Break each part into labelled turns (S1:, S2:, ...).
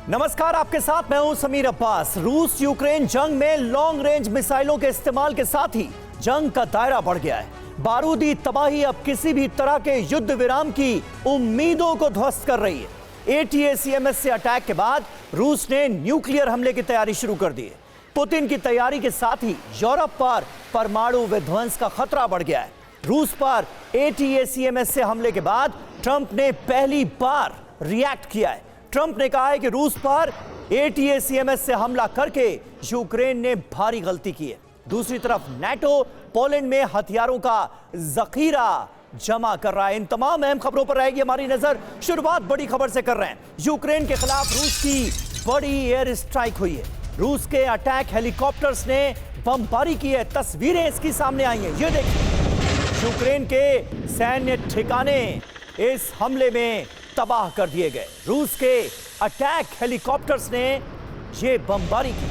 S1: नमस्कार, आपके साथ मैं हूं समीर अब्बास। रूस यूक्रेन जंग में लॉन्ग रेंज मिसाइलों के इस्तेमाल के साथ ही जंग का दायरा बढ़ गया है। बारूदी तबाही अब किसी भी तरह के युद्ध विराम की उम्मीदों को ध्वस्त कर रही है। ATACMS से अटैक के बाद रूस ने न्यूक्लियर हमले की तैयारी शुरू कर दी है। पुतिन की तैयारी के साथ ही यूरोप पर परमाणु विध्वंस का खतरा बढ़ गया है। रूस पर ATACMS से हमले के बाद ट्रंप ने पहली बार रिएक्ट किया है। ट्रंप ने कहा है कि रूस पर ATACMS से हमला करके यूक्रेन ने भारी गलती की है। दूसरी तरफ नाटो पोलैंड में हथियारों का जखीरा जमा कर रहा है। इन तमाम अहम खबरों पर रहेगी हमारी नजर। शुरुआत बड़ी खबर से कर रहे हैं। यूक्रेन के खिलाफ रूस की बड़ी एयर स्ट्राइक हुई है। रूस के अटैक हेलीकॉप्टर्स ने बमबारी की है। तस्वीरें इसकी सामने आई हैं, ये देखिए। यूक्रेन के सैन्य ठिकाने इस हमले में तबाह कर दिए गए। रूस के अटैक हेलीकॉप्टर्स ने ये बमबारी की।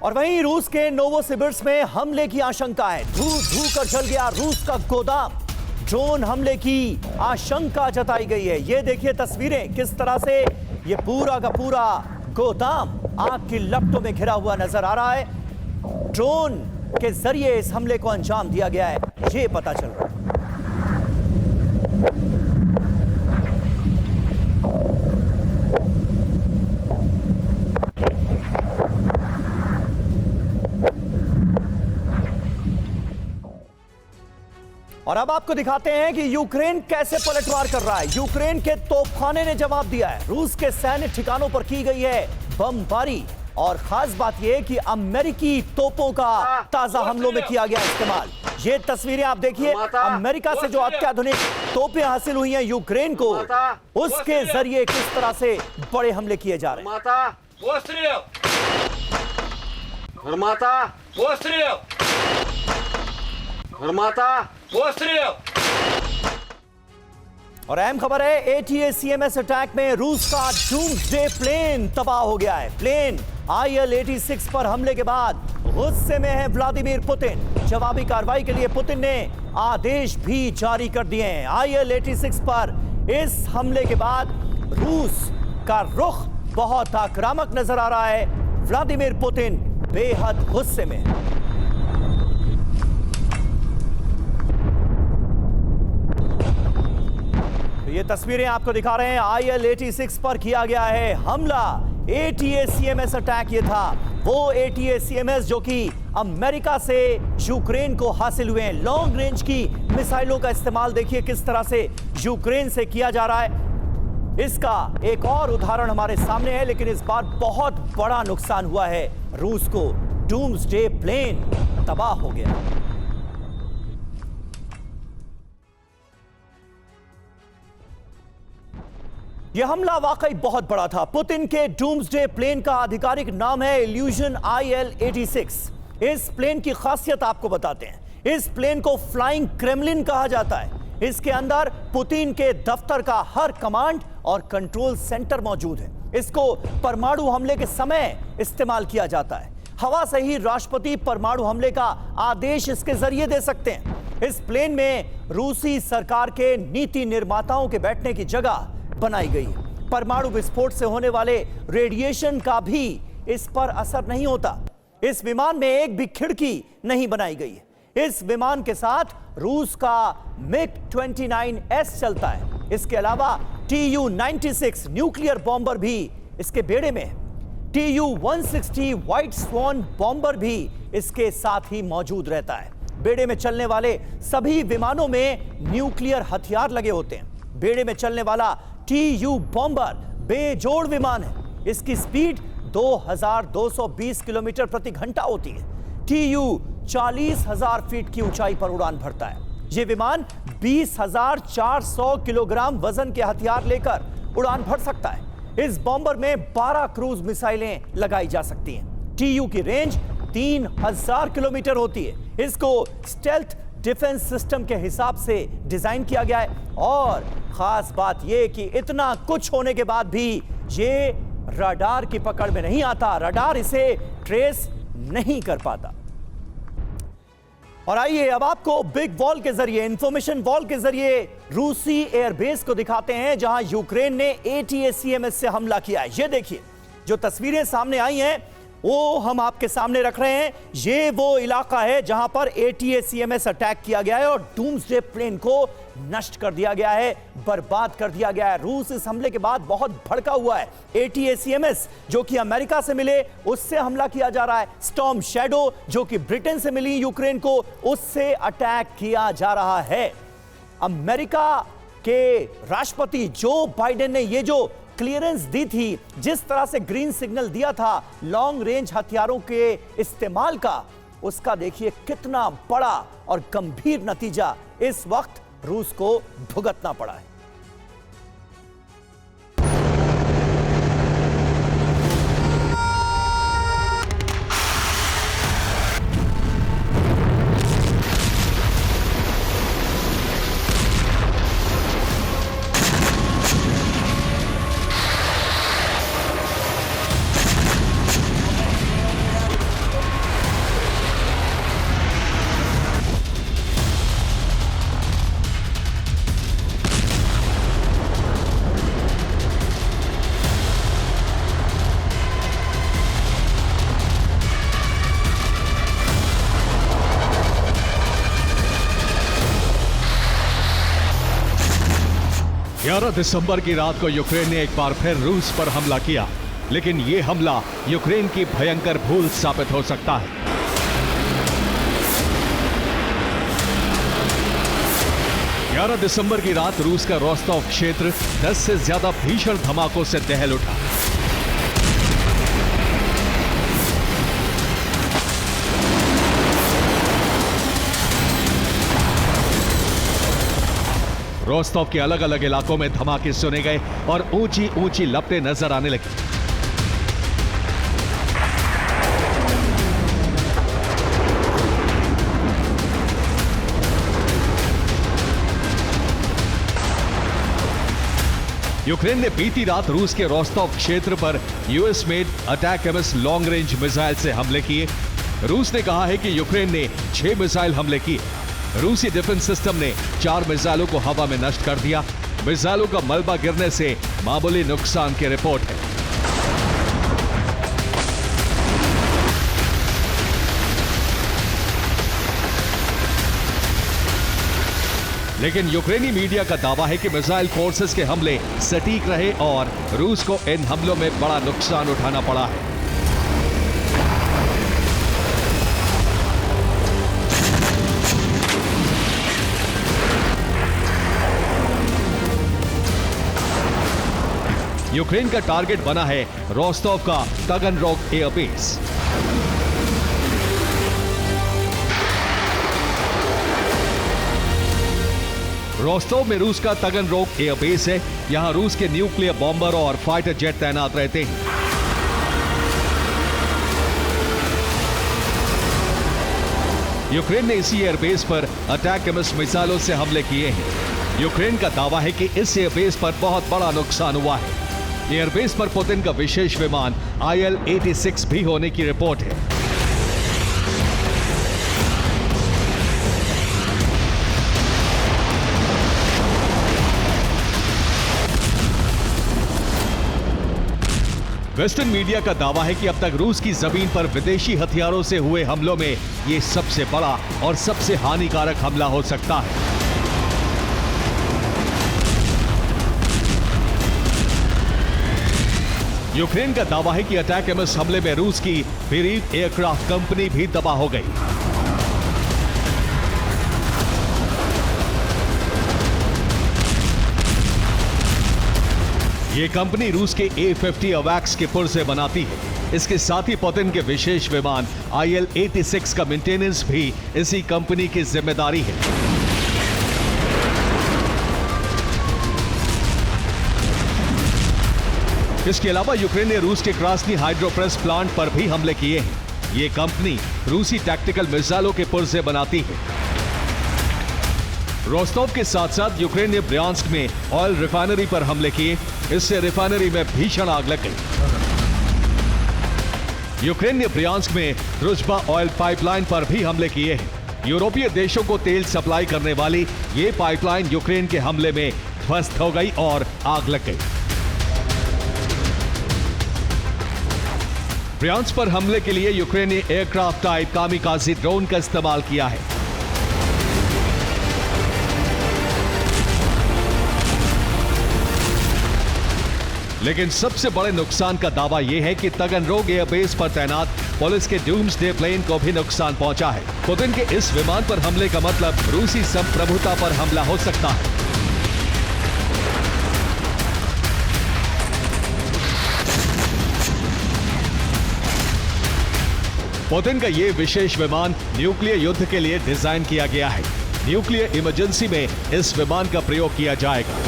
S1: और वहीं रूस के नोवोसिबिर्स्क में हमले की आशंका है। धू कर जल गया रूस का गोदाम। ड्रोन हमले की आशंका जताई गई है। ये देखिए तस्वीरें, किस तरह से ये पूरा का पूरा गोदाम आग की लपटों में घिरा हुआ नजर आ रहा है। ड्रोन के जरिए इस हमले को अंजाम दिया गया है, ये पता चल रहा है। और अब आपको दिखाते हैं कि यूक्रेन कैसे पलटवार कर रहा है। यूक्रेन के तोपखाने ने जवाब दिया है। रूस के सैन्य ठिकानों पर की गई है बमबारी। और खास बात यह कि अमेरिकी तोपों का ताजा हमलों में किया गया इस्तेमाल। ये तस्वीरें आप देखिए। अमेरिका से जो अत्याधुनिक तोपें हासिल हुई हैं यूक्रेन को, उसके जरिए किस तरह से बड़े हमले किए जा रहे हैं। और अहम खबर है, ATACMS अटैक में रूस का डूम्सडे प्लेन तबाह हो गया है। प्लेन IL-86 पर हमले के बाद गुस्से में है व्लादिमीर पुतिन। जवाबी कार्रवाई के लिए पुतिन ने आदेश भी जारी कर दिए हैं। IL-86 पर इस हमले के बाद रूस का रुख बहुत आक्रामक नजर आ रहा है। व्लादिमीर पुतिन बेहद गुस्से में। ये तस्वीरें आपको दिखा रहे हैं। IL-86 पर किया गया है हमला। ATACMS अटैक ये था, वो ATACMS जो कि अमेरिका से यूक्रेन को हासिल हुए हैं। लॉन्ग रेंज की मिसाइलों का इस्तेमाल देखिए किस तरह से यूक्रेन से किया जा रहा है। इसका एक और उदाहरण हमारे सामने है, लेकिन इस बार बहुत बड़ा नुकसान हुआ है। रूस को डूम्सडे प्लेन तबाह हो गया। यह हमला वाकई बहुत बड़ा था। पुतिन के डूम्सडे प्लेन का आधिकारिक नाम है इल्यूजन IL-86। इस प्लेन की खासियत आपको बताते हैं। इस प्लेन को फ्लाइंग क्रेमलिन कहा जाता है। इसके अंदर पुतिन के दफ्तर का हर कमांड और कंट्रोल सेंटर मौजूद है। इसको परमाणु हमले के समय इस्तेमाल किया जाता है। हवा से ही राष्ट्रपति परमाणु हमले का आदेश इसके जरिए दे सकते हैं। इस प्लेन में रूसी सरकार के नीति निर्माताओं के बैठने की जगह बनाई गई है। परमाणु विस्फोट से होने वाले रेडिएशन का भी इस पर असर नहीं होता। इस विमान में एक भी खिड़की नहीं बनाई गई है। इस विमान के साथ रूस का MiG-29S चलता है। इसके अलावा Tu-96 न्यूक्लियर बॉम्बर भी इसके बेड़े में है। Tu-160 व्हाइट स्वॉन बॉम्बर भी इसके साथ ही मौजूद रहता है। बेड़े में चलने वाले सभी विमानों में न्यूक्लियर हथियार लगे होते हैं। बेड़े में चलने वाला Tu बॉम्बर बेजोड़ विमान है। इसकी स्पीड 2220 किलोमीटर प्रति घंटा होती है। Tu 40,000 फीट की ऊंचाई पर उड़ान भरता है। यह विमान 20,400 किलोग्राम वजन के हथियार लेकर उड़ान भर सकता है। इस बॉम्बर में 12 क्रूज मिसाइलें लगाई जा सकती हैं। Tu की रेंज 3000 किलोमीटर होती है। इसको स्टेल्थ डिफेंस सिस्टम के हिसाब से डिजाइन किया गया है। और खास बात यह कि इतना कुछ होने के बाद भी ये रडार की पकड़ में नहीं आता। रडार इसे ट्रेस नहीं कर पाता। और आइए अब आपको बिग वॉल के जरिए, इंफॉर्मेशन वॉल के जरिए रूसी एयरबेस को दिखाते हैं जहां यूक्रेन ने ATACMS से हमला किया है। ये देखिए जो तस्वीरें सामने आई हैं वो हम आपके सामने रख रहे हैं। ये वो इलाका है जहां पर ATACMS अटैक किया गया है और डूम्सडे प्लेन को नष्ट कर दिया गया है, बर्बाद कर दिया गया है। रूस इस हमले के बाद बहुत भड़का हुआ है। ATACMS जो कि अमेरिका से मिले उससे हमला किया जा रहा है। स्टॉर्म शैडो जो कि ब्रिटेन से मिली यूक्रेन को, उससे अटैक किया जा रहा है। अमेरिका के राष्ट्रपति जो बाइडेन ने ये जो क्लियरेंस दी थी, जिस तरह से ग्रीन सिग्नल दिया था लॉन्ग रेंज हथियारों के इस्तेमाल का, उसका देखिए कितना बड़ा और गंभीर नतीजा इस वक्त रूस को भुगतना पड़ा है।
S2: दिसंबर की रात को यूक्रेन ने एक बार फिर रूस पर हमला किया, लेकिन यह हमला यूक्रेन की भयंकर भूल साबित हो सकता है। 11 दिसंबर की रात रूस का रोस्टोव क्षेत्र 10 से ज्यादा भीषण धमाकों से दहल उठा। रोस्टोव के अलग अलग इलाकों में धमाके सुने गए और ऊंची ऊंची लपटें नजर आने लगी। यूक्रेन ने बीती रात रूस के रोस्टोव क्षेत्र पर US made ATACMS long range missile से हमले किए। रूस ने कहा है कि यूक्रेन ने 6 मिसाइल हमले किए। रूसी डिफेंस सिस्टम ने 4 मिसाइलों को हवा में नष्ट कर दिया। मिसाइलों का मलबा गिरने से मामूली नुकसान की रिपोर्ट है। लेकिन यूक्रेनी मीडिया का दावा है कि मिसाइल फोर्सेस के हमले सटीक रहे और रूस को इन हमलों में बड़ा नुकसान उठाना पड़ा है। यूक्रेन का टारगेट बना है रोस्टोव का तागनरोग एयरबेस। रोस्टोव में रूस का तागनरोग एयरबेस है। यहां रूस के न्यूक्लियर बॉम्बर और फाइटर जेट तैनात रहते हैं। यूक्रेन ने इसी एयरबेस पर अटैकम्स मिसाइलों से हमले किए हैं। यूक्रेन का दावा है कि इस एयरबेस पर बहुत बड़ा नुकसान हुआ है। एयरबेस पर पुतिन का विशेष विमान IL-86 भी होने की रिपोर्ट है। वेस्टर्न मीडिया का दावा है कि अब तक रूस की जमीन पर विदेशी हथियारों से हुए हमलों में यह सबसे बड़ा और सबसे हानिकारक हमला हो सकता है। यूक्रेन का दावा है कि अटैकम्स हमले में रूस की बिरीव एयरक्राफ्ट कंपनी भी तबाह हो गई। ये कंपनी रूस के A-50 अवैक्स के पुर्जे बनाती है। इसके साथ ही पुतिन के विशेष विमान IL-86 का मेंटेनेंस भी इसी कंपनी की जिम्मेदारी है। इसके अलावा यूक्रेन ने रूस के क्रास्नी हाइड्रोप्रेस प्लांट पर भी हमले किए हैं। ये कंपनी रूसी टैक्टिकल मिसाइलों के पुर्जे बनाती है। रोस्टोव के साथ साथ यूक्रेन ने ब्रियांस्क में ऑयल रिफाइनरी पर हमले किए। इससे रिफाइनरी में भीषण आग लग गई। यूक्रेन ने ब्रियांस्क में द्रुजबा ऑयल पाइपलाइन पर भी हमले किए हैं। यूरोपीय देशों को तेल सप्लाई करने वाली ये पाइपलाइन यूक्रेन के हमले में ध्वस्त हो गई और आग लग गई। ब्रियांस्क पर हमले के लिए यूक्रेन ने एयरक्राफ्ट टाइप कामिकाज़े ड्रोन का इस्तेमाल किया है। लेकिन सबसे बड़े नुकसान का दावा यह है कि तगनरोग एयरबेस पर तैनात पुलिस के डूम्सडे प्लेन को भी नुकसान पहुंचा है। पुतिन के इस विमान पर हमले का मतलब रूसी संप्रभुता पर हमला हो सकता है। पुतिन का यह विशेष विमान न्यूक्लियर युद्ध के लिए डिजाइन किया गया है। न्यूक्लियर इमरजेंसी में इस विमान का प्रयोग किया जाएगा।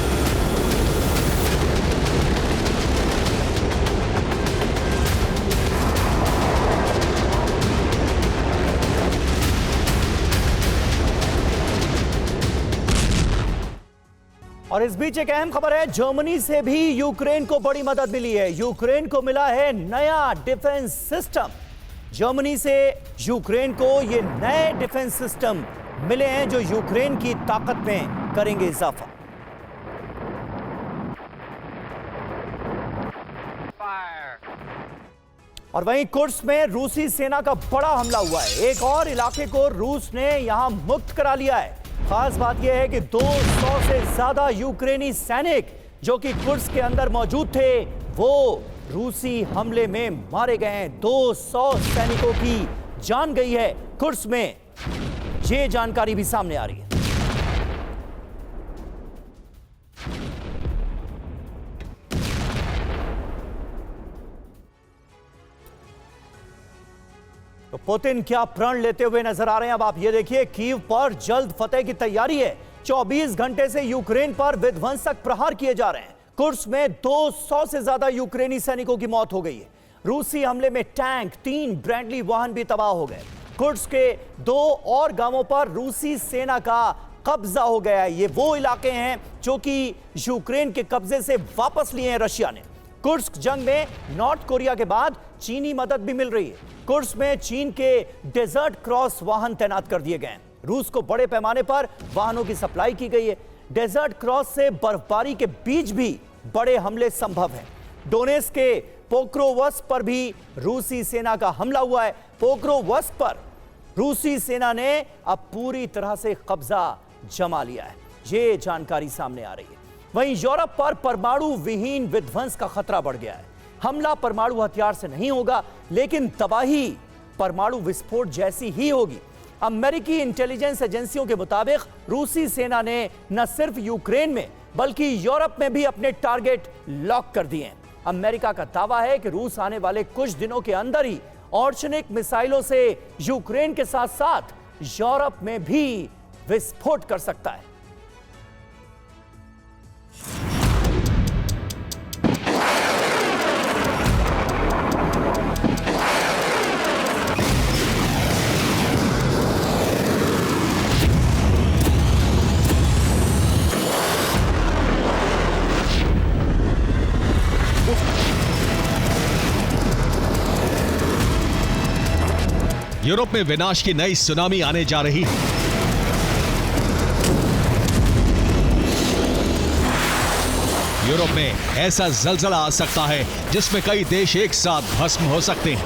S1: और इस बीच एक अहम खबर है, जर्मनी से भी यूक्रेन को बड़ी मदद मिली है। यूक्रेन को मिला है नया डिफेंस सिस्टम। जर्मनी से यूक्रेन को ये नए डिफेंस सिस्टम मिले हैं जो यूक्रेन की ताकत में करेंगे इजाफा। और वहीं कुर्स्क में रूसी सेना का बड़ा हमला हुआ है। एक और इलाके को रूस ने यहां मुक्त करा लिया है। खास बात यह है कि 200 से ज्यादा यूक्रेनी सैनिक जो कि कुर्स्क के अंदर मौजूद थे वो रूसी हमले में मारे गए हैं। 200 सैनिकों की जान गई है कुर्स्क में, ये जानकारी भी सामने आ रही है। तो पुतिन क्या प्रण लेते हुए नजर आ रहे हैं, अब आप ये देखिए। कीव पर जल्द फतेह की तैयारी है। 24 घंटे से यूक्रेन पर विध्वंसक प्रहार किए जा रहे हैं। कुर्स्क में 200 से ज्यादा यूक्रेनी सैनिकों की मौत हो गई है। रूसी हमले में टैंक, 3 ब्रैडली वाहन भी तबाह हो गए। कुर्स्क के 2 और गांवों पर रूसी सेना का कब्जा हो गया है। ये वो इलाके हैं जो कि यूक्रेन के कब्जे से वापस लिए हैं रशिया ने। कुर्स्क जंग में नॉर्थ कोरिया के बाद चीनी मदद भी मिल रही है। कुर्स्क में चीन के डेजर्ट क्रॉस वाहन तैनात कर दिए गए हैं। रूस को बड़े पैमाने पर वाहनों की सप्लाई की गई है। डेजर्ट क्रॉस से बर्फबारी के बीच भी बड़े हमले संभव हैं। डोनेट्स्क के पोक्रोवस्क पर भी रूसी सेना का हमला हुआ है। पोक्रोवस्क पर रूसी सेना ने अब पूरी तरह से कब्जा जमा लिया है। ये जानकारी सामने आ रही है। वहीं यूरोप पर परमाणु विहीन विध्वंस का खतरा बढ़ गया है। हमला परमाणु हथियार से नहीं होगा, लेकिन तबाही परमाणु विस्फोट जैसी ही होगी। अमेरिकी इंटेलिजेंस एजेंसियों के मुताबिक रूसी सेना ने न सिर्फ यूक्रेन में बल्कि यूरोप में भी अपने टारगेट लॉक कर दिए हैं। अमेरिका का दावा है कि रूस आने वाले कुछ दिनों के अंदर ही ऑर्चनिक मिसाइलों से यूक्रेन के साथ साथ यूरोप में भी विस्फोट कर सकता है।
S2: यूरोप में विनाश की नई सुनामी आने जा रही है। यूरोप में ऐसा जलजला आ सकता है जिसमें कई देश एक साथ भस्म हो सकते हैं।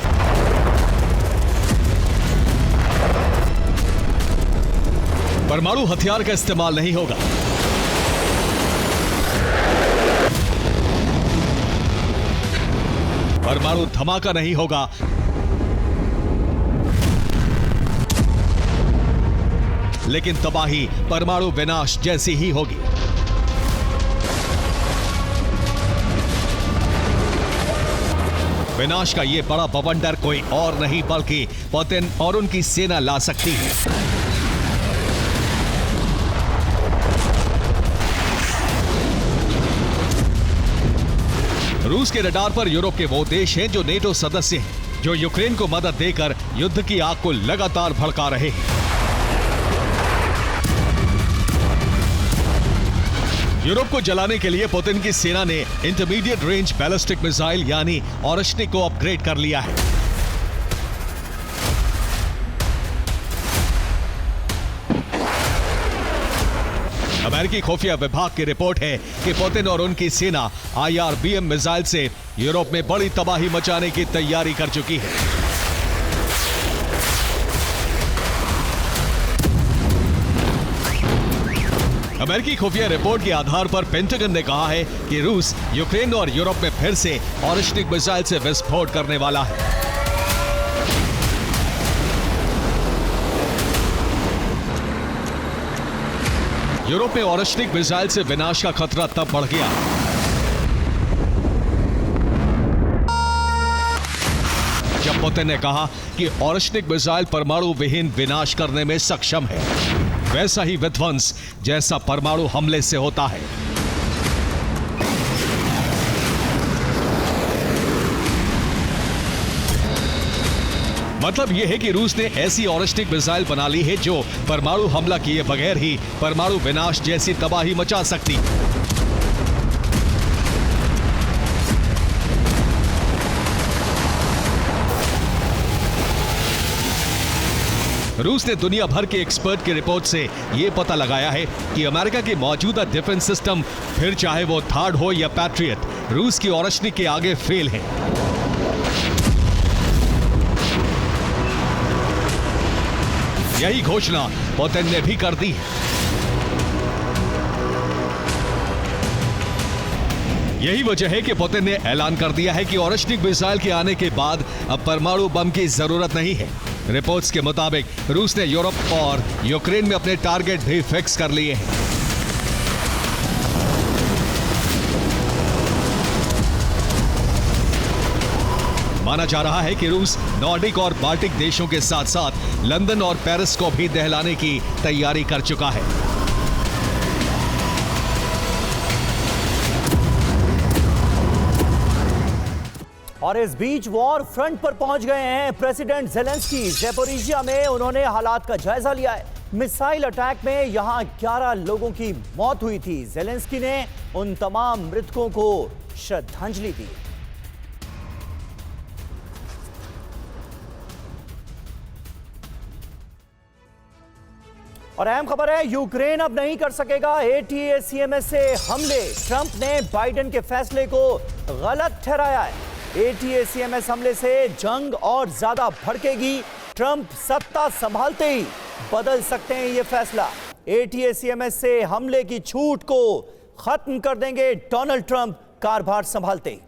S2: परमाणु हथियार का इस्तेमाल नहीं होगा। परमाणु धमाका नहीं होगा। लेकिन तबाही परमाणु विनाश जैसी ही होगी। विनाश का यह बड़ा बवंडर कोई और नहीं बल्कि पुतिन और उनकी सेना ला सकती है। रूस के रडार पर यूरोप के वो देश हैं जो नेटो सदस्य हैं, जो यूक्रेन को मदद देकर युद्ध की आग को लगातार भड़का रहे हैं। यूरोप को जलाने के लिए पुतिन की सेना ने इंटरमीडिएट रेंज बैलिस्टिक मिसाइल यानी ओरेश्निक को अपग्रेड कर लिया है। अमेरिकी खुफिया विभाग की रिपोर्ट है कि पुतिन और उनकी सेना IRBM मिसाइल से यूरोप में बड़ी तबाही मचाने की तैयारी कर चुकी है। अमेरिकी खुफिया रिपोर्ट के आधार पर पेंटागन ने कहा है कि रूस यूक्रेन और यूरोप में फिर से ऑरिश्निक मिसाइल से विस्फोट करने वाला है। यूरोप में ऑरिश्निक मिसाइल से विनाश का खतरा तब बढ़ गया जब पुतिन ने कहा कि ऑरिश्निक मिसाइल परमाणु विहीन विनाश करने में सक्षम है, वैसा ही विध्वंस जैसा परमाणु हमले से होता है। मतलब यह है कि रूस ने ऐसी ऑरिश्निक मिसाइल बना ली है जो परमाणु हमला किए बगैर ही परमाणु विनाश जैसी तबाही मचा सकती। रूस ने दुनिया भर के एक्सपर्ट की रिपोर्ट से यह पता लगाया है कि अमेरिका के मौजूदा डिफेंस सिस्टम, फिर चाहे वो थार्ड हो या पैट्रियट, रूस की ऑरिश्निक के आगे फेल है। यही घोषणा पुतिन ने भी कर दी है। यही वजह है कि पुतिन ने ऐलान कर दिया है कि ऑरिश्निक मिसाइल के आने के बाद अब परमाणु बम की जरूरत नहीं है। रिपोर्ट्स के मुताबिक रूस ने यूरोप और यूक्रेन में अपने टारगेट भी फिक्स कर लिए हैं। माना जा रहा है कि रूस नॉर्डिक और बाल्टिक देशों के साथ साथ लंदन और पेरिस को भी दहलाने की तैयारी कर चुका है।
S1: और इस बीच वॉर फ्रंट पर पहुंच गए हैं प्रेसिडेंट ज़ेलेंस्की। ज़ैपोरिजिया में उन्होंने हालात का जायजा लिया है। मिसाइल अटैक में यहां 11 लोगों की मौत हुई थी। ज़ेलेंस्की ने उन तमाम मृतकों को श्रद्धांजलि दी। और अहम खबर है, यूक्रेन अब नहीं कर सकेगा ATACMS से हमले। ट्रंप ने बाइडेन के फैसले को गलत ठहराया है। ATACMS हमले से जंग और ज्यादा भड़केगी। ट्रंप सत्ता संभालते ही बदल सकते हैं ये फैसला। ATACMS से हमले की छूट को खत्म कर देंगे डोनाल्ड ट्रंप कारभार संभालते ही।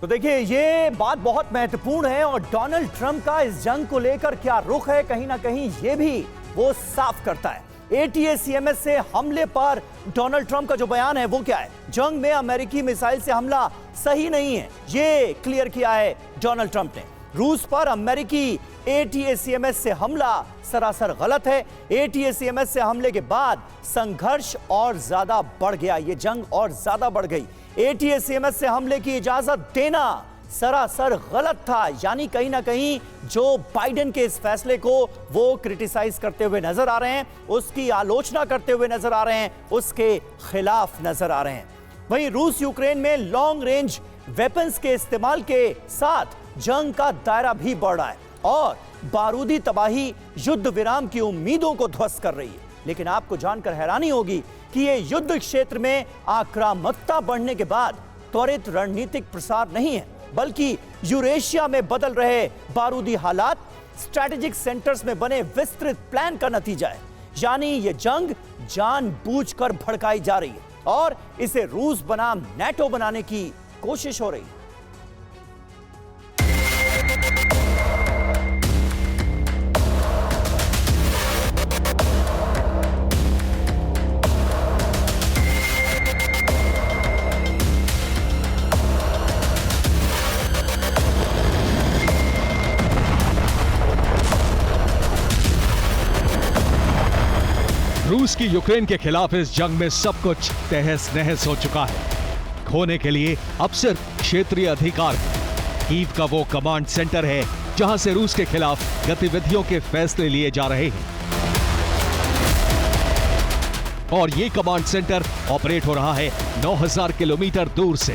S1: तो देखिए, ये बात बहुत महत्वपूर्ण है और डोनाल्ड ट्रंप का इस जंग को लेकर क्या रुख है, कहीं ना कहीं ये भी वो साफ करता है। ATACMS से हमले पर डोनाल्ड ट्रंप का जो बयान है वो क्या है? जंग में अमेरिकी मिसाइल से हमला सही नहीं है, ये क्लियर किया है डोनाल्ड ट्रंप ने। रूस पर अमेरिकी ATACMS से हमला सरासर गलत है। ATACMS से हमले के बाद संघर्ष और ज्यादा बढ़ गया, ये जंग और ज्यादा बढ़ गई। ATACMS से हमले की इजाजत देना सरासर गलत था। यानी कहीं ना कहीं जो बाइडेन के इस फैसले को वो क्रिटिसाइज करते हुए नजर आ रहे हैं, उसकी आलोचना करते हुए नजर आ रहे हैं, उसके खिलाफ नजर आ रहे हैं। वहीं रूस यूक्रेन में लॉन्ग रेंज वेपन्स के इस्तेमाल के साथ जंग का दायरा भी बढ़ रहा है और बारूदी तबाही युद्ध विराम की उम्मीदों को ध्वस्त कर रही है। लेकिन आपको जानकर हैरानी होगी कि ये युद्ध क्षेत्र में आक्रामकता बढ़ने के बाद त्वरित रणनीतिक प्रसार नहीं है, बल्कि यूरेशिया में बदल रहे बारूदी हालात स्ट्रैटेजिक सेंटर्स में बने विस्तृत प्लान का नतीजा है। यानी ये जंग जानबूझकर भड़काई जा रही है और इसे रूस बनाम नेटो बनाने की कोशिश हो रही है।
S2: रूस की यूक्रेन के खिलाफ इस जंग में सब कुछ तहस नहस हो चुका है। खोने के लिए अब सिर्फ क्षेत्रीय अधिकार है। कीव का वो कमांड सेंटर है जहां से रूस के खिलाफ गतिविधियों के फैसले लिए जा रहे हैं। और ये कमांड सेंटर ऑपरेट हो रहा है 9000 किलोमीटर दूर से।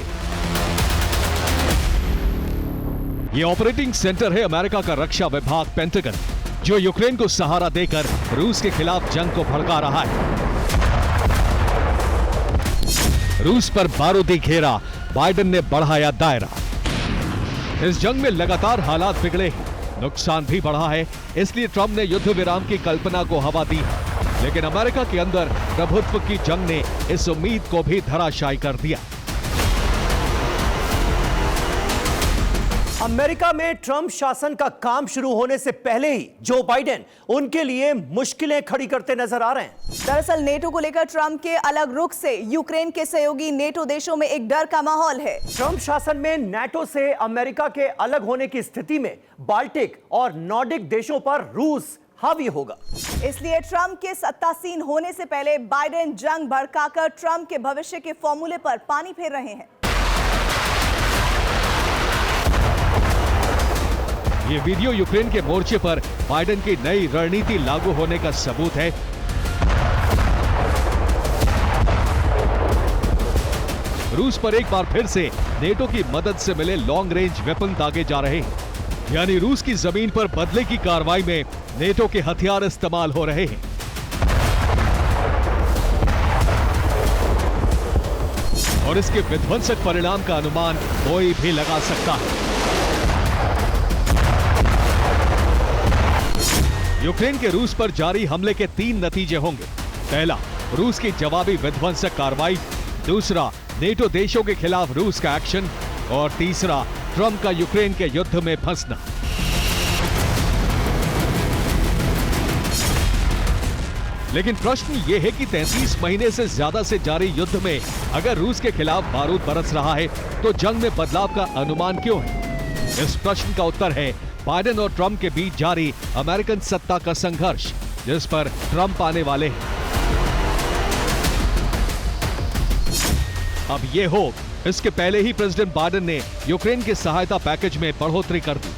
S2: ये ऑपरेटिंग सेंटर है अमेरिका का रक्षा विभाग पेंटागन, जो यूक्रेन को सहारा देकर रूस के खिलाफ जंग को भड़का रहा है। रूस पर बारूदी घेरा, बाइडेन ने बढ़ाया दायरा। इस जंग में लगातार हालात बिगड़े हैं, नुकसान भी बढ़ा है, इसलिए ट्रंप ने युद्ध विराम की कल्पना को हवा दी है। लेकिन अमेरिका के अंदर प्रभुत्व की जंग ने इस उम्मीद को भी धराशायी कर दिया।
S1: अमेरिका में ट्रंप शासन का काम शुरू होने से पहले ही जो बाइडेन उनके लिए मुश्किलें खड़ी करते नजर आ रहे हैं।
S3: दरअसल नेटो को लेकर ट्रंप के अलग रुख से यूक्रेन के सहयोगी नेटो देशों में एक डर का माहौल है।
S1: ट्रंप शासन में नाटो से अमेरिका के अलग होने की स्थिति में बाल्टिक और नॉर्डिक देशों पर रूस हावी होगा।
S3: इसलिए ट्रंप के सत्तासीन होने से पहले बाइडेन जंग भड़काकर ट्रंप के भविष्य के फॉर्मूले पर पानी फेर रहे हैं।
S2: ये वीडियो यूक्रेन के मोर्चे पर बाइडेन की नई रणनीति लागू होने का सबूत है। रूस पर एक बार फिर से नेटो की मदद से मिले लॉन्ग रेंज वेपन दागे जा रहे हैं, यानी रूस की जमीन पर बदले की कार्रवाई में नेटो के हथियार इस्तेमाल हो रहे हैं। और इसके विध्वंसक परिणाम का अनुमान कोई भी लगा सकता है। यूक्रेन के रूस पर जारी हमले के 3 नतीजे होंगे। पहला, रूस की जवाबी विध्वंसक कार्रवाई। दूसरा, नेटो देशों के खिलाफ रूस का एक्शन। और तीसरा, ट्रंप का यूक्रेन के युद्ध में फंसना। लेकिन प्रश्न यह है कि 33 महीने से ज्यादा से जारी युद्ध में अगर रूस के खिलाफ बारूद बरस रहा है तो जंग में बदलाव का अनुमान क्यों है? इस प्रश्न का उत्तर है बाइडेन और ट्रंप के बीच जारी अमेरिकन सत्ता का संघर्ष, जिस पर ट्रंप आने वाले हैं। अब ये हो, इसके पहले ही प्रेसिडेंट बाइडेन ने यूक्रेन के सहायता पैकेज में बढ़ोतरी कर दी।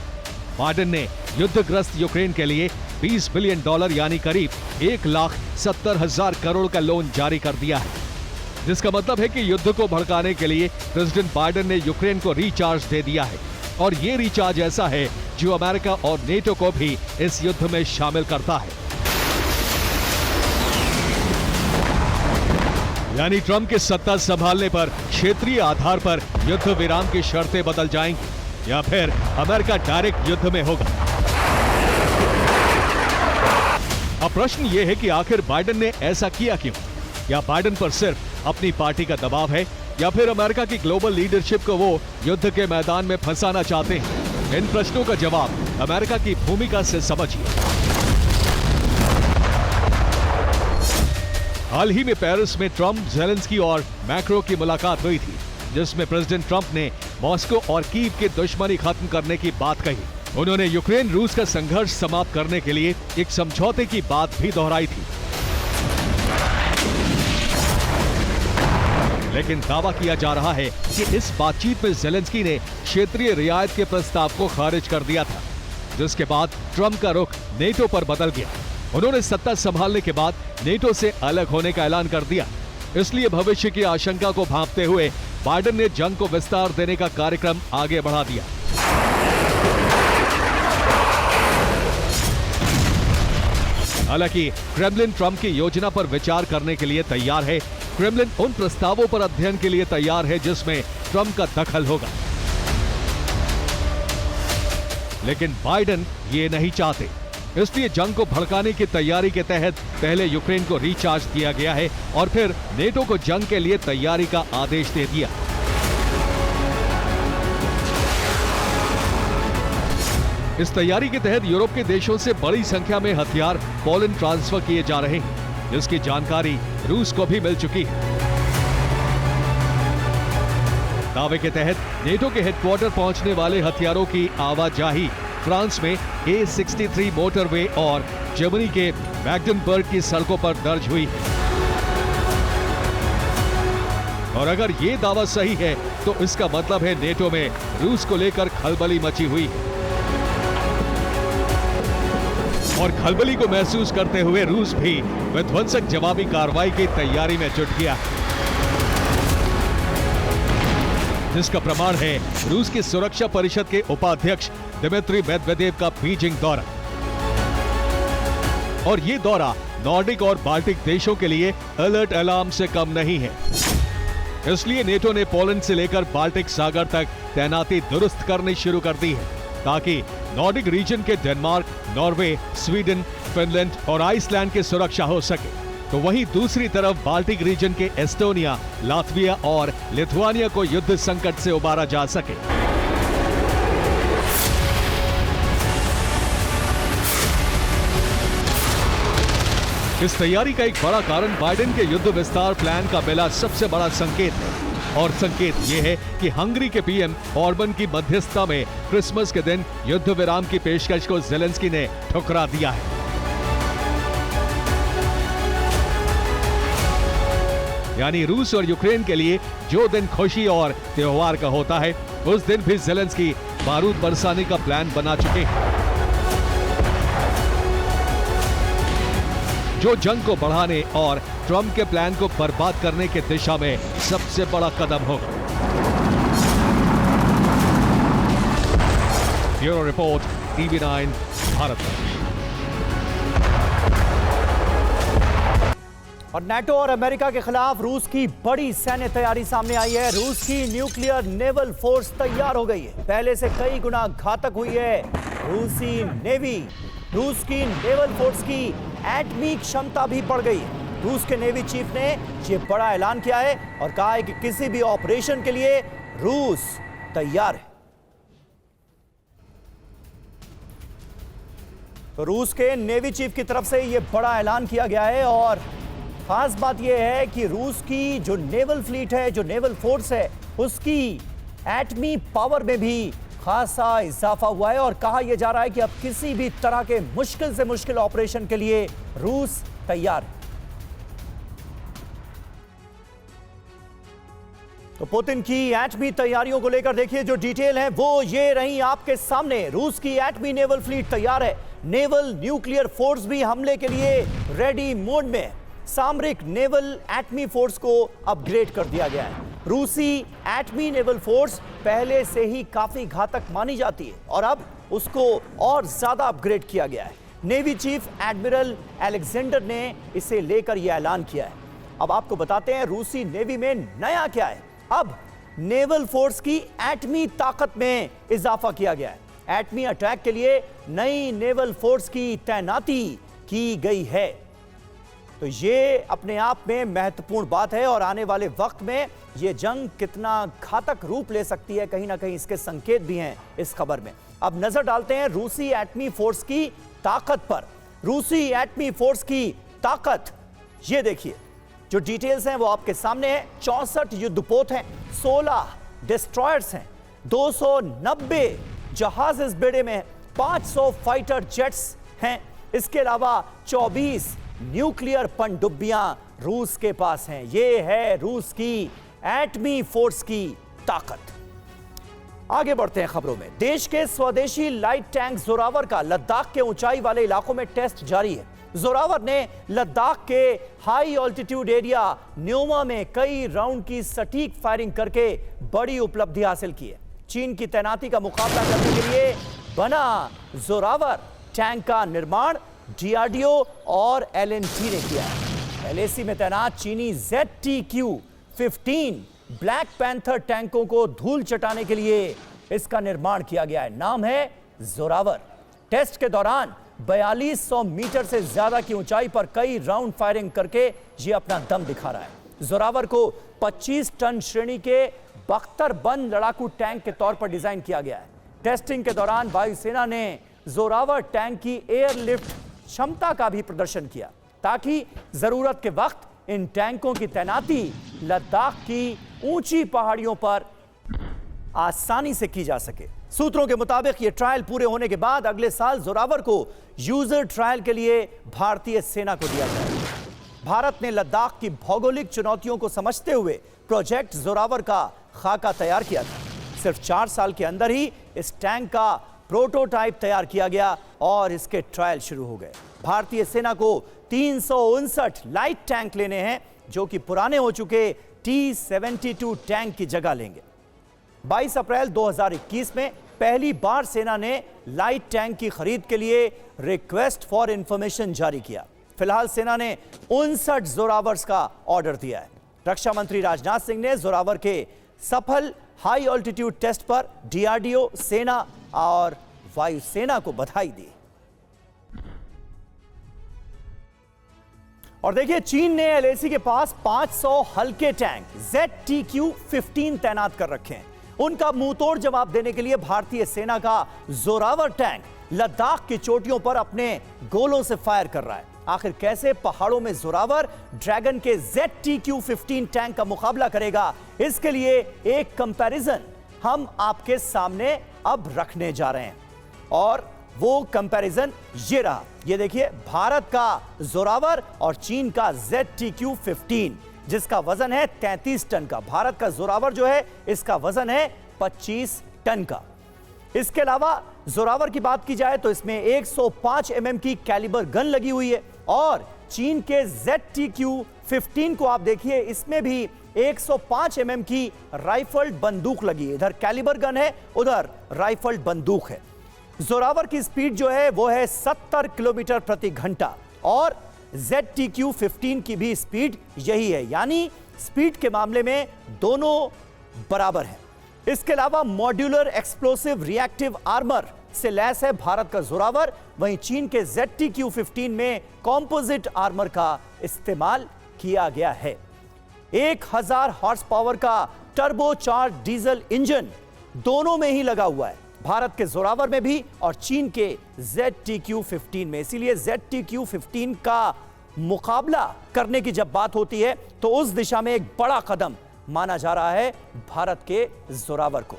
S2: बाइडेन ने युद्धग्रस्त यूक्रेन के लिए $20 बिलियन यानी करीब 1,70,000 करोड़ का लोन जारी कर दिया है, जिसका मतलब है कि युद्ध को भड़काने के लिए प्रेसिडेंट बाइडेन ने यूक्रेन को रिचार्ज दे दिया है। और ये रिचार्ज ऐसा है जो अमेरिका और नेटो को भी इस युद्ध में शामिल करता है। यानी ट्रंप के सत्ता संभालने पर क्षेत्रीय आधार पर युद्ध विराम की शर्तें बदल जाएंगी या फिर अमेरिका डायरेक्ट युद्ध में होगा। अब प्रश्न यह है कि आखिर बाइडेन ने ऐसा किया क्यों? या बाइडेन पर सिर्फ अपनी पार्टी का दबाव है या फिर अमेरिका की ग्लोबल लीडरशिप को वो युद्ध के मैदान में फंसाना चाहते हैं? इन प्रश्नों का जवाब अमेरिका की भूमिका से समझिए। हाल ही में पेरिस में ट्रंप, ज़ेलेंस्की और मैक्रो की मुलाकात हुई थी, जिसमें प्रेसिडेंट ट्रंप ने मॉस्को और कीव की दुश्मनी खत्म करने की बात कही। उन्होंने यूक्रेन रूस का संघर्ष समाप्त करने के लिए एक समझौते की बात भी दोहराई थी। लेकिन दावा किया जा रहा है कि इस बातचीत में ज़ेलेंस्की ने क्षेत्रीय रियायत के प्रस्ताव को खारिज कर दिया था, जिसके बाद ट्रंप का रुख नेटो पर बदल गया। उन्होंने सत्ता संभालने के बाद नेटो से अलग होने का ऐलान कर दिया। इसलिए भविष्य की आशंका को भांपते हुए बाइडेन ने जंग को विस्तार देने का कार्यक्रम आगे बढ़ा दिया। हालांकि क्रेमलिन ट्रंप की योजना पर विचार करने के लिए तैयार है। क्रेमलिन उन प्रस्तावों पर अध्ययन के लिए तैयार है जिसमें ट्रंप का दखल होगा। लेकिन बाइडेन ये नहीं चाहते, इसलिए जंग को भड़काने की तैयारी के तहत पहले यूक्रेन को रिचार्ज किया गया है और फिर नेटो को जंग के लिए तैयारी का आदेश दे दिया। इस तैयारी के तहत यूरोप के देशों से बड़ी संख्या में हथियार पोलैंड ट्रांसफर किए जा रहे हैं, जिसकी जानकारी रूस को भी मिल चुकी है। दावे के तहत नेटो के हेडक्वार्टर पहुंचने वाले हथियारों की आवाजाही फ्रांस में A63 मोटरवे और जर्मनी के मैग्डेनबर्ग की सड़कों पर दर्ज हुई है। और अगर ये दावा सही है तो इसका मतलब है नेटो में रूस को लेकर खलबली मची हुई है। और खलबली को महसूस करते हुए रूस भी विध्वंसक जवाबी कार्रवाई की तैयारी में जुट गया, जिसका प्रमाण है रूस की सुरक्षा परिषद के उपाध्यक्ष दिमित्री मेदवेदेव का बीजिंग दौरा। और ये दौरा नॉर्डिक और बाल्टिक देशों के लिए अलर्ट अलार्म से कम नहीं है। इसलिए नेटो ने पोलैंड से लेकर बाल्टिक सागर तक तैनाती दुरुस्त करनी शुरू कर दी है, ताकि नॉर्डिक रीजन के डेनमार्क, नॉर्वे, स्वीडन, फिनलैंड और आइसलैंड की सुरक्षा हो सके। तो वहीं दूसरी तरफ बाल्टिक रीजन के एस्टोनिया, लातविया और लिथुआनिया को युद्ध संकट से उबारा जा सके। इस तैयारी का एक बड़ा कारण बाइडेन के युद्ध विस्तार प्लान का मिला सबसे बड़ा संकेत है, और संकेत यह है कि हंगरी के पीएम ऑर्बन की मध्यस्थता में क्रिसमस के दिन युद्ध विराम की पेशकश को ज़ेलेंस्की ने ठुकरा दिया है। यानी रूस और यूक्रेन के लिए जो दिन खुशी और त्योहार का होता है, उस दिन भी ज़ेलेंस्की बारूद बरसाने का प्लान बना चुके हैं, जो जंग को बढ़ाने और ट्रंप के प्लान को बर्बाद करने की दिशा में सबसे बड़ा कदम होगा। Bureau report, TV9 Bharat.
S1: और नाटो और अमेरिका के खिलाफ रूस की बड़ी सैन्य तैयारी सामने आई है। रूस की न्यूक्लियर नेवल फोर्स तैयार हो गई है, पहले से कई गुना घातक हुई है रूसी नेवी। रूस की नेवल फोर्स की एटमी क्षमता भी बढ़ गई है। रूस के नेवी चीफ ने यह बड़ा ऐलान किया है और कहा है कि किसी भी ऑपरेशन के लिए रूस तैयार है। तो रूस के नेवी चीफ की तरफ से यह बड़ा ऐलान किया गया है, और खास बात यह है कि रूस की जो नेवल फ्लीट है, जो नेवल फोर्स है, उसकी एटमी पावर में भी खासा इजाफा हुआ है। और कहा यह जा रहा है कि अब किसी भी तरह के मुश्किल से मुश्किल ऑपरेशन के लिए रूस तैयार है। तो पुतिन की एटमी तैयारियों को लेकर देखिए जो डिटेल है वो ये रही आपके सामने। रूस की एटमी नेवल फ्लीट तैयार है, नेवल न्यूक्लियर फोर्स भी हमले के लिए रेडी मोड में है। सामरिक नेवल एटमी फोर्स को अपग्रेड कर दिया गया है। रूसी एटमी नेवल फोर्स पहले से ही काफी घातक मानी जाती है और अब उसको और ज्यादा अपग्रेड किया गया है। नेवी चीफ एडमिरल अलेक्जेंडर ने इसे लेकर यह ऐलान किया है। अब आपको बताते हैं रूसी नेवी में नया क्या है। अब नेवल फोर्स की एटमी ताकत में इजाफा किया गया है। एटमी अटैक के लिए नई नेवल फोर्स की तैनाती की गई है। तो ये अपने आप में महत्वपूर्ण बात है और आने वाले वक्त में ये जंग कितना घातक रूप ले सकती है, कहीं ना कहीं इसके संकेत भी हैं इस खबर में। अब नजर डालते हैं रूसी एटमी फोर्स की ताकत पर। रूसी एटमी फोर्स की ताकत ये देखिए, जो डिटेल्स हैं वो आपके सामने है। 64 युद्धपोत हैं, 16 डिस्ट्रॉयर्स हैं, 290 जहाज इस बेड़े में है, 500 फाइटर जेट्स हैं। इसके अलावा 24 न्यूक्लियर पनडुब्बियां रूस के पास हैं। यह है रूस की एटमी फोर्स की ताकत। आगे बढ़ते हैं खबरों में। देश के स्वदेशी लाइट टैंक जोरावर का लद्दाख के ऊंचाई वाले इलाकों में टेस्ट जारी है। जोरावर ने लद्दाख के हाई ऑल्टीट्यूड एरिया न्योमा में कई राउंड की सटीक फायरिंग करके बड़ी उपलब्धि हासिल की है। चीन की तैनाती का मुकाबला करने के लिए बना जोरावर टैंक का निर्माण डीआरडीओ और एलएनटी ने किया है। एलएसी में तैनात चीनी ZTQ-15 ब्लैक पैंथर टैंकों को धूल चटाने के लिए इसका निर्माण किया गया है। नाम है जोरावर। टेस्ट के दौरान 4200 मीटर से ज्यादा की ऊंचाई पर कई राउंड फायरिंग करके ये अपना दम दिखा रहा है। जोरावर को 25 टन श्रेणी के बख्तरबंद लड़ाकू टैंक के तौर पर डिजाइन किया गया है। टेस्टिंग के दौरान वायुसेना ने जोरावर टैंक की एयरलिफ्ट क्षमता का भी प्रदर्शन किया, ताकि जरूरत के वक्त इन टैंकों की तैनाती लद्दाख की ऊंची पहाड़ियों पर आसानी से की जा सके। सूत्रों के मुताबिक ये ट्रायल पूरे होने के बाद अगले साल जोरावर को यूजर ट्रायल के लिए भारतीय सेना को दिया जाएगा। भारत ने लद्दाख की भौगोलिक चुनौतियों को समझते हुए प्रोजेक्ट जोरावर का खाका तैयार किया था। सिर्फ 4 साल के अंदर ही इस टैंक का प्रोटोटाइप तैयार किया गया और इसके ट्रायल शुरू हो गए। भारतीय सेना को 359 लाइट टैंक लेने हैं जो कि पुराने हो चुके T-72 टैंक की जगह लेंगे। 22 अप्रैल 2021 में पहली बार सेना ने लाइट टैंक की खरीद के लिए रिक्वेस्ट फॉर इंफॉर्मेशन जारी किया। फिलहाल सेना ने 59 जोरावर्स का ऑर्डर दिया है। रक्षा मंत्री राजनाथ सिंह ने जोरावर के सफल हाई ऑल्टीट्यूड टेस्ट पर डीआरडीओ, सेना और वायुसेना को बधाई दी। और देखिए, चीन ने एलएसी के पास 500 हल्के टैंक ZTQ-15 तैनात कर रखे हैं। उनका मुंहतोड़ जवाब देने के लिए भारतीय सेना का जोरावर टैंक लद्दाख की चोटियों पर अपने गोलों से फायर कर रहा है। आखिर कैसे पहाड़ों में जोरावर ड्रैगन के ZTQ-15 टैंक का मुकाबला करेगा, इसके लिए एक कंपैरिजन हम आपके सामने अब रखने जा रहे हैं और वो कंपैरिजन ये रहा। ये देखिए, भारत का जोरावर और चीन का ZTQ-15 जिसका वजन है 33 टन का। भारत का जोरावर जो है इसका वजन है 25 टन का। इसके अलावा जोरावर की बात की जाए तो इसमें 105 mm की कैलिबर गन लगी हुई है और चीन के ZTQ-15 को आप देखिए, इसमें भी 105 mm की राइफल्ड बंदूक लगी है। इधर कैलिबर गन है, उधर राइफल्ड बंदूक है। जोरावर की स्पीड जो है वो है 70 किलोमीटर प्रति घंटा और ZTQ-15 की भी स्पीड यही है, यानी स्पीड के मामले में दोनों बराबर हैं। इसके अलावा मॉड्यूलर एक्सप्लोसिव रिएक्टिव आर्मर से लैस है भारत का जोरावर। वहीं चीन के ZTQ-15 में कॉम्पोजिट आर्मर का इस्तेमाल किया गया है। 1000 हॉर्स पावर का टर्बोचार्ज डीजल इंजन दोनों में ही लगा हुआ है, भारत के जोरावर में भी और चीन के ZTQ-15 में। इसीलिए ZTQ-15 का मुकाबला करने की जब बात होती है तो उस दिशा में एक बड़ा कदम माना जा रहा है भारत के जोरावर को।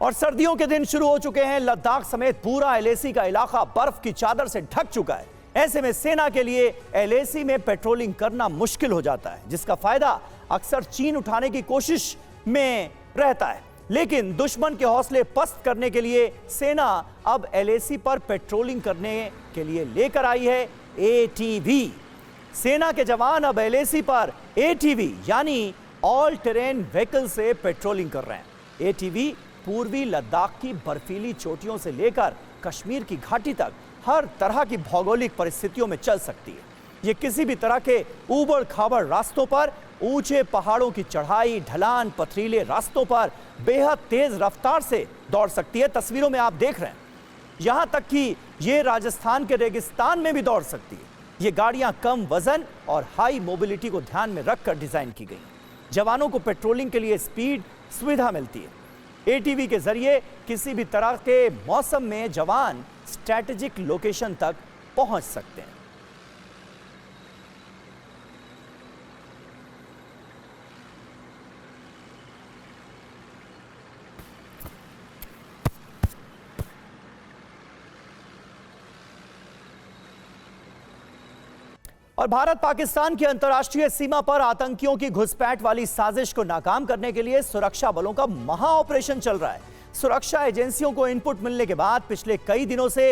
S1: और सर्दियों के दिन शुरू हो चुके हैं। लद्दाख समेत पूरा एलएसी का इलाका बर्फ की चादर से ढक चुका है। ऐसे में सेना के लिए एलएसी में पेट्रोलिंग करना मुश्किल हो जाता है, जिसका फायदा अक्सर चीन उठाने की कोशिश में रहता है। लेकिन दुश्मन के हौसले पस्त करने के लिए सेना अब एलएसी पर पेट्रोलिंग करने के लिए लेकर आई है ATV। सेना के जवान अब एलएसी पर ATV यानी ऑल टेरेन व्हीकल से पेट्रोलिंग कर रहे हैं। ATV पूर्वी लद्दाख की बर्फीली चोटियों से लेकर कश्मीर की घाटी तक हर तरह की भौगोलिक परिस्थितियों में चल सकती है। ये किसी भी तरह के ऊबड़ खाबड़ रास्तों पर, ऊंचे पहाड़ों की चढ़ाई, ढलान, पथरीले रास्तों पर बेहद तेज रफ्तार से दौड़ सकती है। तस्वीरों में आप देख रहे हैं, यहां तक कि ये राजस्थान के रेगिस्तान में भी दौड़ सकती है। ये गाड़ियां कम वजन और हाई मोबिलिटी को ध्यान में रखकर डिजाइन की गई। जवानों को पेट्रोलिंग के लिए स्पीड सुविधा मिलती है। ATV के जरिए किसी भी तरह के मौसम में जवान स्ट्रैटेजिक लोकेशन तक पहुंच सकते हैं। और भारत पाकिस्तान की अंतर्राष्ट्रीय सीमा पर आतंकियों की घुसपैठ वाली साजिश को नाकाम करने के लिए सुरक्षा बलों का महा ऑपरेशन चल रहा है। सुरक्षा एजेंसियों को इनपुट मिलने के बाद पिछले कई दिनों से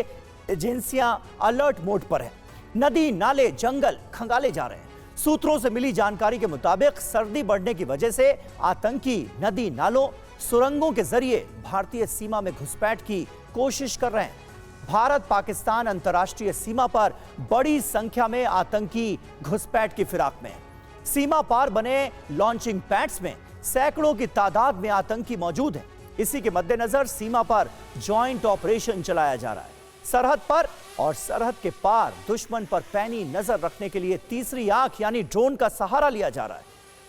S1: एजेंसियां अलर्ट मोड पर हैं। नदी, नाले, जंगल खंगाले जा रहे हैं। सूत्रों से मिली जानकारी के मुताबिक सर्दी बढ़ने की वजह से आतंकी नदी, नालों, सुरंगों के जरिए भारतीय सीमा में घुसपैठ की कोशिश कर रहे हैं। भारत पाकिस्तान अंतर्राष्ट्रीय सीमा पर बड़ी संख्या में आतंकी घुसपैठ की फिराक में है। सीमा पार बने लॉन्चिंग पैड्स में सैकड़ों की तादाद में आतंकी मौजूद हैं। इसी के मद्देनजर सीमा पर जॉइंट ऑपरेशन चलाया जा रहा है। सरहद पर और सरहद के पार दुश्मन पर पैनी नजर रखने के लिए तीसरी आंख यानी ड्रोन का सहारा लिया जा रहा है।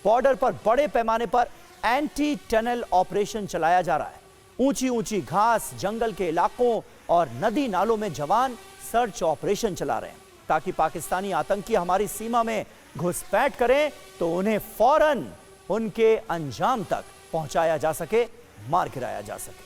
S1: बॉर्डर पर बड़े पैमाने पर एंटी टनल ऑपरेशन चलाया जा रहा है। ऊंची ऊंची घास, जंगल के इलाकों और नदी नालों में जवान सर्च ऑपरेशन चला रहे हैं ताकि पाकिस्तानी आतंकी हमारी सीमा में घुसपैठ करें तो उन्हें फौरन उनके अंजाम तक पहुंचाया जा सके, मार गिराया जा सके।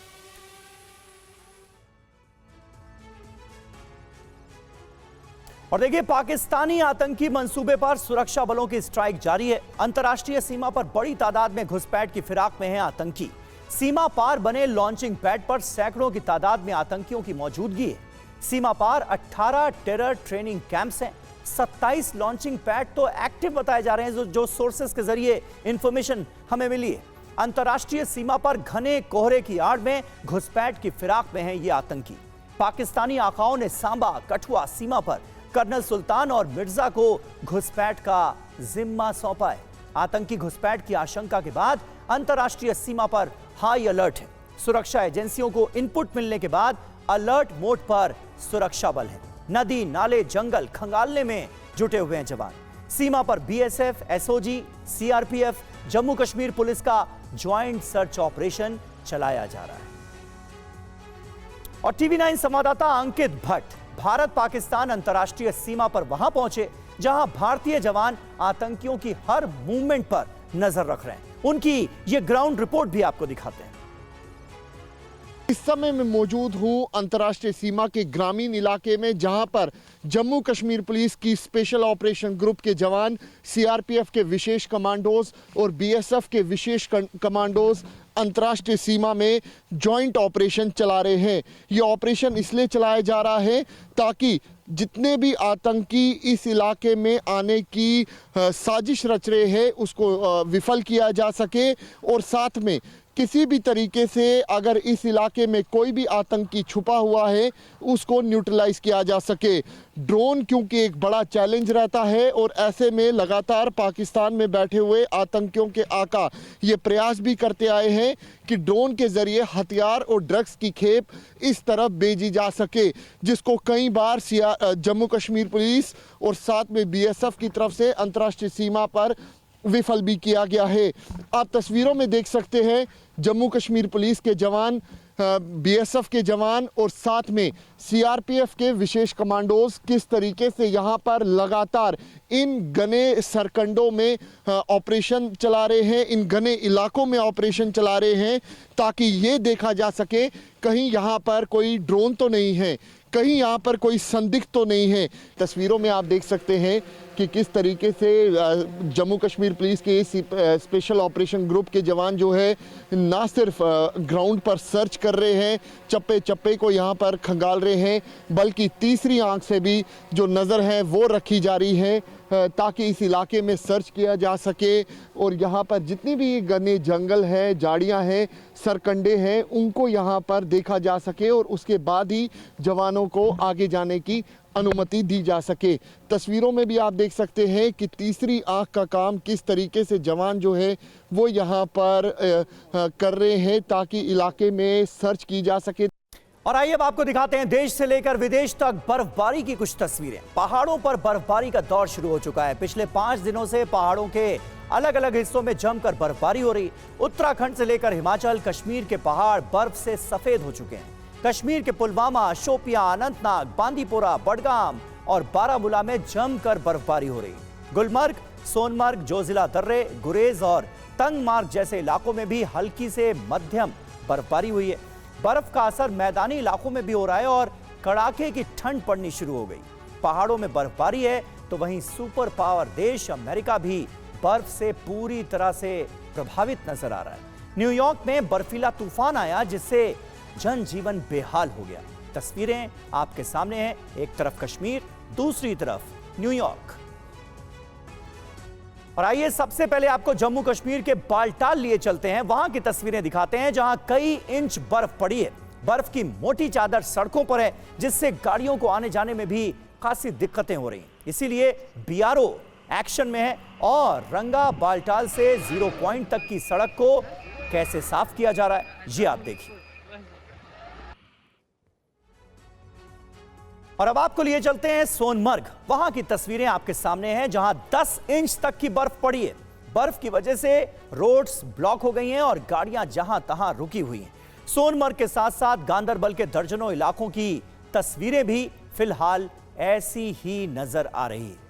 S1: और देखिए, पाकिस्तानी आतंकी मंसूबे पर सुरक्षा बलों की स्ट्राइक जारी है। अंतर्राष्ट्रीय सीमा पर बड़ी तादाद में घुसपैठ की फिराक में हैं आतंकी। सीमा पार बने लॉन्चिंग पैड पर सैकड़ों की तादाद में आतंकियों की मौजूदगी है। सीमा पार 18 टेरर ट्रेनिंग कैंप्स हैं। 27 लॉन्चिंग पैड तो एक्टिव बताए जा रहे हैं, जो सोर्सेस के जरिए इंफॉर्मेशन हमें मिली है। अंतर्राष्ट्रीय सीमा पर घने कोहरे की आड़ में घुसपैठ की फिराक में हैं ये आतंकी। पाकिस्तानी आकाओं ने सांबा कठुआ सीमा पर कर्नल सुल्तान और मिर्जा को घुसपैठ का जिम्मा सौंपा है। आतंकी घुसपैठ की आशंका के बाद अंतर्राष्ट्रीय सीमा पर हाई अलर्ट है। सुरक्षा एजेंसियों को इनपुट मिलने के बाद अलर्ट मोड पर सुरक्षा बल है। नदी नाले जंगल खंगालने में जुटे हुए हैं जवान। सीमा पर BSF, SOG, CRPF, Jammu Kashmir police का ज्वाइंट सर्च ऑपरेशन चलाया जा रहा है। और टीवी 9 संवाददाता अंकित भट्ट भारत पाकिस्तान अंतर्राष्ट्रीय सीमा पर वहां पहुंचे जहां भारतीय जवान आतंकियों की हर मूवमेंट पर नजर रख रहे हैं। उनकी ये ग्राउंड रिपोर्ट भी आपको दिखाते हैं।
S4: इस समय मैं मौजूद हूं अंतर्राष्ट्रीय सीमा के ग्रामीण इलाके में, जहां पर जम्मू कश्मीर पुलिस की स्पेशल ऑपरेशन ग्रुप के जवान, सीआरपीएफ के विशेष कमांडोज और बीएसएफ के विशेष कमांडोज अंतर्राष्ट्रीय सीमा में जॉइंट ऑपरेशन चला रहे हैं। ये ऑपरेशन इसलिए चलाया जा रहा है ताकि जितने भी आतंकी इस इलाके में आने की साजिश रच रहे हैं उसको विफल किया जा सके, और साथ में किसी भी तरीके से अगर इस इलाके में कोई भी आतंकी छुपा हुआ है उसको न्यूट्रलाइज किया जा सके। ड्रोन क्योंकि एक बड़ा चैलेंज रहता है, और ऐसे में लगातार पाकिस्तान में बैठे हुए आतंकियों के आका ये प्रयास भी करते आए हैं कि ड्रोन के जरिए हथियार और ड्रग्स की खेप इस तरफ भेजी जा सके, जिसको कई बार जम्मू कश्मीर पुलिस और साथ में बीएसएफ की तरफ से अंतर्राष्ट्रीय सीमा पर विफल भी किया गया है। आप तस्वीरों में देख सकते हैं जम्मू कश्मीर पुलिस के जवान, बीएसएफ के जवान और साथ में सीआरपीएफ के विशेष कमांडोज किस तरीके से यहाँ पर लगातार इन घने सरकंडों में ऑपरेशन चला रहे हैं, इन घने इलाकों में ऑपरेशन चला रहे हैं, ताकि ये देखा जा सके कहीं यहाँ पर कोई ड्रोन तो नहीं है, कहीं यहाँ पर कोई संदिग्ध तो नहीं है। तस्वीरों में आप देख सकते हैं कि किस तरीके से जम्मू कश्मीर पुलिस के स्पेशल ऑपरेशन ग्रुप के जवान जो है ना सिर्फ ग्राउंड पर सर्च कर रहे हैं, चप्पे चप्पे को यहाँ पर खंगाल रहे हैं, बल्कि तीसरी आंख से भी जो नज़र है वो रखी जा रही है ताकि इस इलाके में सर्च किया जा सके, और यहाँ पर जितनी भी घने जंगल है, झाड़ियाँ हैं, सरकंडे हैं, उनको यहाँ पर देखा जा सके और उसके बाद ही जवानों को आगे जाने की अनुमति दी जा सके। तस्वीरों में भी आप देख सकते हैं कि तीसरी आंख का काम किस तरीके से जवान जो है वो यहाँ पर कर रहे हैं ताकि इलाके में सर्च की जा सके।
S1: और आइए अब आपको दिखाते हैं देश से लेकर विदेश तक बर्फबारी की कुछ तस्वीरें। पहाड़ों पर बर्फबारी का दौर शुरू हो चुका है। पिछले 5 दिनों से पहाड़ों के अलग अलग हिस्सों में जमकर बर्फबारी हो रही। उत्तराखंड से लेकर हिमाचल, कश्मीर के पहाड़ बर्फ से सफेद हो चुके हैं। कश्मीर के पुलवामा, शोपियां, अनंतनाग, बांदीपोरा, बडगाम और बारामूला में जमकर बर्फबारी हो रही। गुलमर्ग, सोनमर्ग, जोजिला दर्रे, गुरेज और तंगमार्ग जैसे इलाकों में भी हल्की से मध्यम बर्फबारी हुई है। बर्फ का असर मैदानी इलाकों में भी हो रहा है और कड़ाके की ठंड पड़नी शुरू हो गई। पहाड़ों में बर्फबारी है तो वहीं सुपर पावर देश अमेरिका भी बर्फ से पूरी तरह से प्रभावित नजर आ रहा है। न्यूयॉर्क में बर्फीला तूफान आया जिससे जनजीवन बेहाल हो गया। तस्वीरें आपके सामने हैं, एक तरफ कश्मीर, दूसरी तरफ न्यूयॉर्क। और आइए सबसे पहले आपको जम्मू कश्मीर के बाल्टाल लिए चलते हैं। वहां की तस्वीरें दिखाते हैं जहां कई इंच बर्फ पड़ी है। बर्फ की मोटी चादर सड़कों पर है जिससे गाड़ियों को आने जाने में भी खासी दिक्कतें हो रही। इसीलिए बीआरओ एक्शन में है और रंगा बाल्टाल से 0 पॉइंट तक की सड़क को कैसे साफ किया जा रहा है ये आप देखिए। और अब आपको लिए चलते हैं सोनमर्ग। वहां की तस्वीरें आपके सामने हैं जहां 10 इंच तक की बर्फ पड़ी है। बर्फ की वजह से रोड्स ब्लॉक हो गई हैं और गाड़ियां जहां तहां रुकी हुई हैं। सोनमर्ग के साथ साथ गांदरबल के दर्जनों इलाकों की तस्वीरें भी फिलहाल ऐसी ही नजर आ रही है।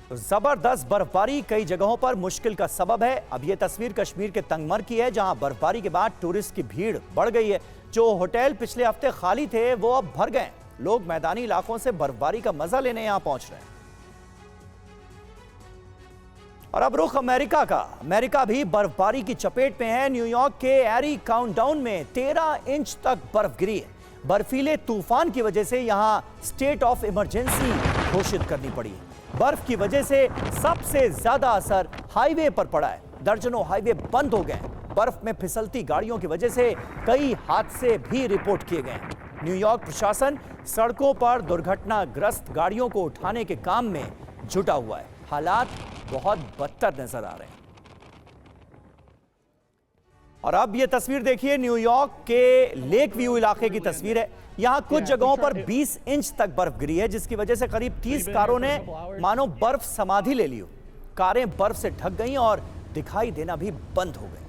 S1: तो जबरदस्त बर्फबारी कई जगहों पर मुश्किल का सबब है। अब यह तस्वीर कश्मीर के तंगमर्ग की है जहां बर्फबारी के बाद टूरिस्ट की भीड़ बढ़ गई है। जो होटल पिछले हफ्ते खाली थे वो अब भर गए। लोग मैदानी इलाकों से बर्फबारी का मजा लेने यहां पहुंच रहे हैं। और अब रुख अमेरिका का। अमेरिका भी बर्फबारी की चपेट में है। न्यूयॉर्क के एरी काउंटडाउन में 13 इंच तक बर्फ गिरी है। बर्फीले तूफान की वजह से यहां स्टेट ऑफ इमरजेंसी घोषित करनी पड़ी है। बर्फ की वजह से सबसे ज्यादा असर हाईवे पर पड़ा है। दर्जनों हाईवे बंद हो गए। बर्फ में फिसलती गाड़ियों की वजह से कई हादसे भी रिपोर्ट किए गए। न्यूयॉर्क प्रशासन सड़कों पर दुर्घटनाग्रस्त गाड़ियों को उठाने के काम में जुटा हुआ है। हालात बहुत बदतर नजर आ रहे हैं। और अब यह तस्वीर देखिए, न्यूयॉर्क के लेक व्यू इलाके की तस्वीर है। यहां कुछ जगहों पर 20 इंच तक बर्फ गिरी है, जिसकी वजह से करीब 30 कारों ने मानो बर्फ समाधि ले ली हो। कारें बर्फ से ढक गईं और दिखाई देना भी बंद हो गई।